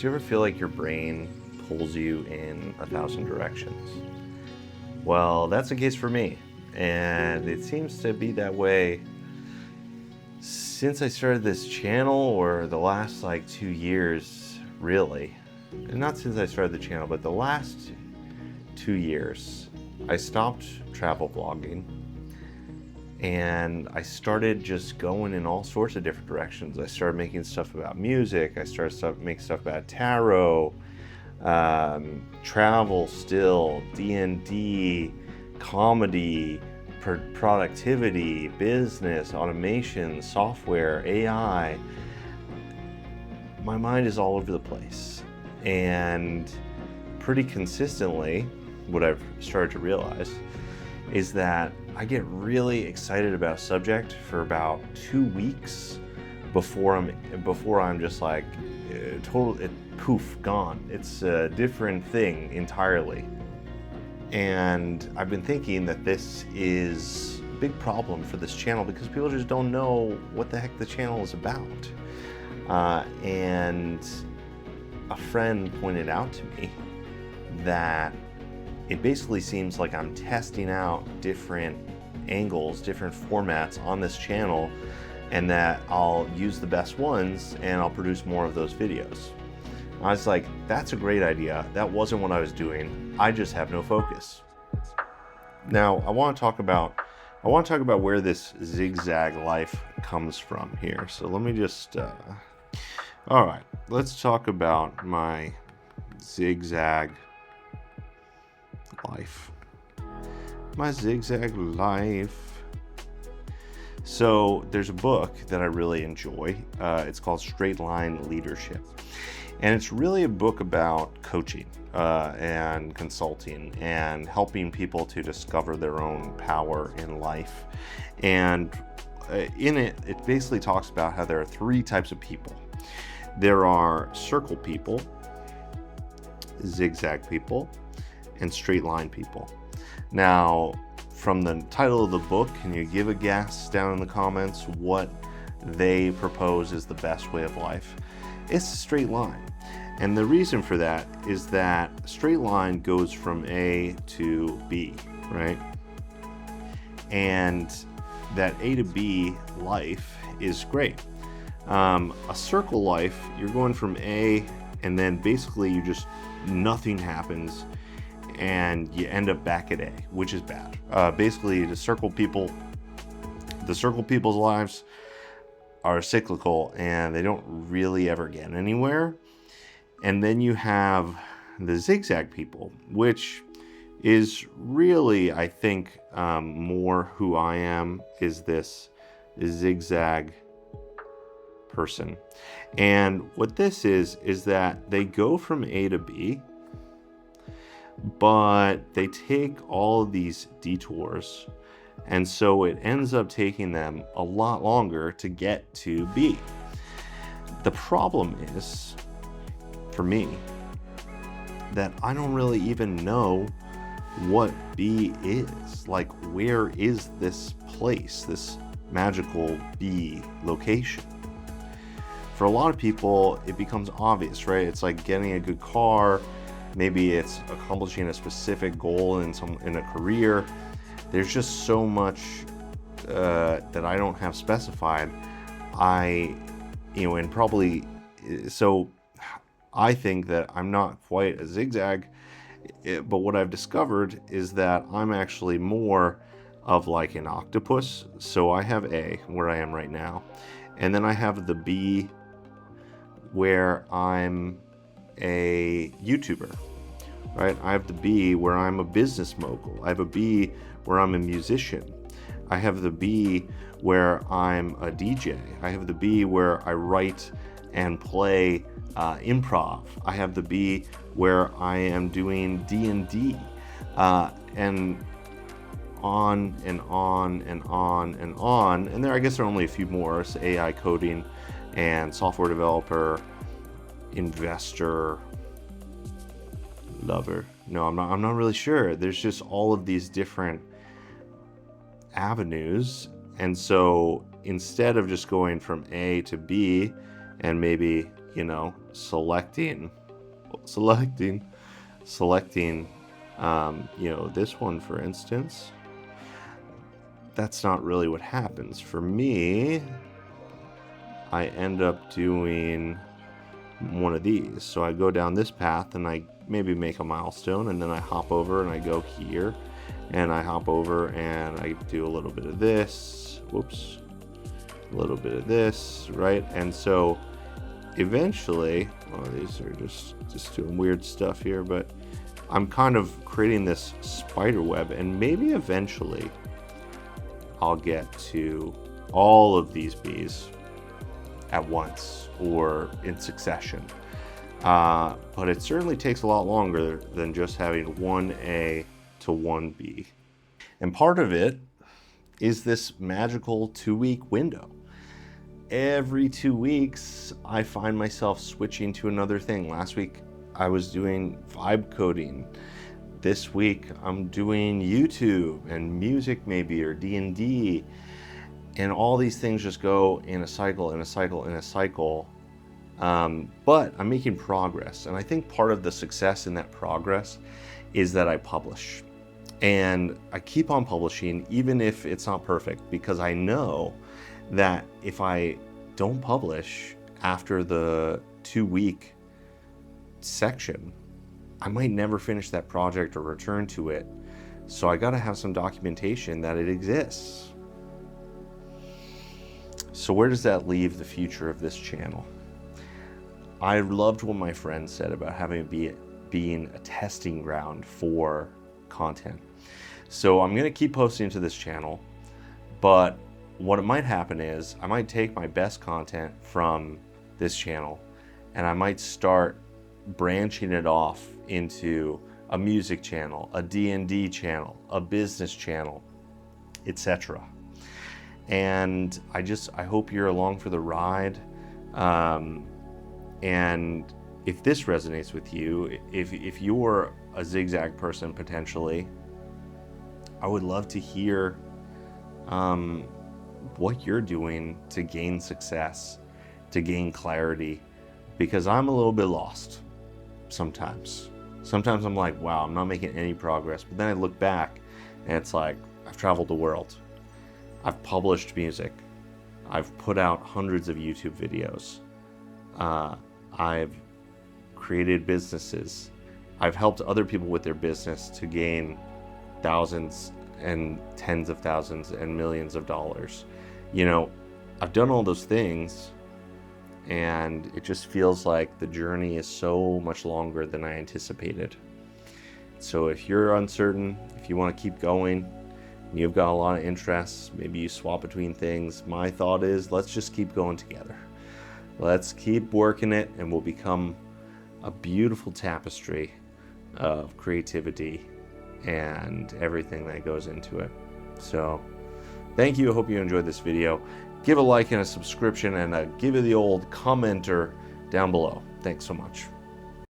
you ever feel like your brain pulls you in 1,000 directions? Well, that's the case for me, and it seems to be that way since I started this channel, or the last 2 years, really. And not since I started the channel, but the last 2 years, I stopped travel vlogging and I started just going in all sorts of different directions. I started making stuff about music. I started making stuff about tarot, travel still, D&D, comedy, productivity, business, automation, software, AI. My mind is all over the place. And pretty consistently, what I've started to realize is that I get really excited about a subject for about 2 weeks before I'm just like poof, gone. It's a different thing entirely. And I've been thinking that this is a big problem for this channel because people just don't know what the heck the channel is about. And a friend pointed out to me that it basically seems like I'm testing out different angles, different formats on this channel, and that I'll use the best ones and I'll produce more of those videos. I was like, that's a great idea. That wasn't what I was doing. I just have no focus. Now, I want to talk about where this ZigZag Life comes from here. So let me just, all right, let's talk about my ZigZag Life. My ZigZag Life. So there's a book that I really enjoy. It's called Straight Line Leadership. And it's really a book about coaching and consulting and helping people to discover their own power in life. And in it, it basically talks about how there are 3 types of people. There are circle people, zigzag people, and straight line people. Now, from the title of the book, can you give a guess down in the comments what they propose is the best way of life? It's a straight line. And the reason for that is that a straight line goes from A to B, right? And that A to B life is great. A circle life, you're going from A and then basically nothing happens and you end up back at A, which is bad. Basically, the circle people's lives are cyclical and they don't really ever get anywhere. And then you have the zigzag people, which is really, I think, more who I am, is this zigzag person. And what this is that they go from A to B, but they take all of these detours. And so it ends up taking them a lot longer to get to B. The problem is, for me, that I don't really even know what B is. Like, where is this place, this magical B location? For a lot of people, it becomes obvious, right? It's like getting a good car. Maybe it's accomplishing a specific goal in a career. There's just so much that I don't have specified. So I think that I'm not quite a zigzag, but what I've discovered is that I'm actually more of like an octopus. So I have A, where I am right now, and then I have the B, where I'm a YouTuber, right? I have the B, where I'm a business mogul. I have a B, where I'm a musician. I have the B, where I'm a DJ. I have the B, where I write and play improv. I have the B, where I am doing D&D, and on and on and on and on. And I guess there are only a few more. So AI coding and software developer, investor, lover. No, I'm not really sure. There's just all of these different avenues. And so instead of just going from A to B and maybe, selecting, this one, for instance, that's not really what happens. For me, I end up doing one of these. So I go down this path and I maybe make a milestone, and then I hop over and I go here, and I hop over and I do a little bit of this, whoops, a little bit of this, right? And so eventually, these are just doing weird stuff here, but I'm kind of creating this spider web, and maybe eventually I'll get to all of these bees at once or in succession. But it certainly takes a lot longer than just having one A to one B. And part of it is this magical 2-week window. Every 2 weeks, I find myself switching to another thing. Last week, I was doing vibe coding. This week, I'm doing YouTube and music maybe, or D&D. And all these things just go in a cycle, in a cycle, in a cycle. But I'm making progress. And I think part of the success in that progress is that I publish. And I keep on publishing, even if it's not perfect, because I know that if I don't publish after the 2-week section, I might never finish that project or return to it. So I gotta have some documentation that it exists. So where does that leave the future of this channel? I loved what my friend said about having it being a testing ground for content. So I'm gonna keep posting to this channel, but what might happen is I might take my best content from this channel and I might start branching it off into a music channel, a D&D channel, a business channel, etc. And I hope you're along for the ride. And if this resonates with you, if you're a zigzag person potentially, I would love to hear what you're doing to gain success, to gain clarity, because I'm a little bit lost sometimes. Sometimes I'm like, wow, I'm not making any progress. But then I look back and it's like, I've traveled the world. I've published music. I've put out hundreds of YouTube videos. I've created businesses. I've helped other people with their business to gain thousands and tens of thousands and millions of dollars. I've done all those things, and it just feels like the journey is so much longer than I anticipated. So if you're uncertain, if you want to keep going, you've got a lot of interests, maybe you swap between things, my thought is let's just keep going together. Let's keep working it, and we'll become a beautiful tapestry of creativity and everything that goes into it. So thank you. I hope you enjoyed this video. Give a like and a subscription, and give it the old commenter down below. Thanks so much.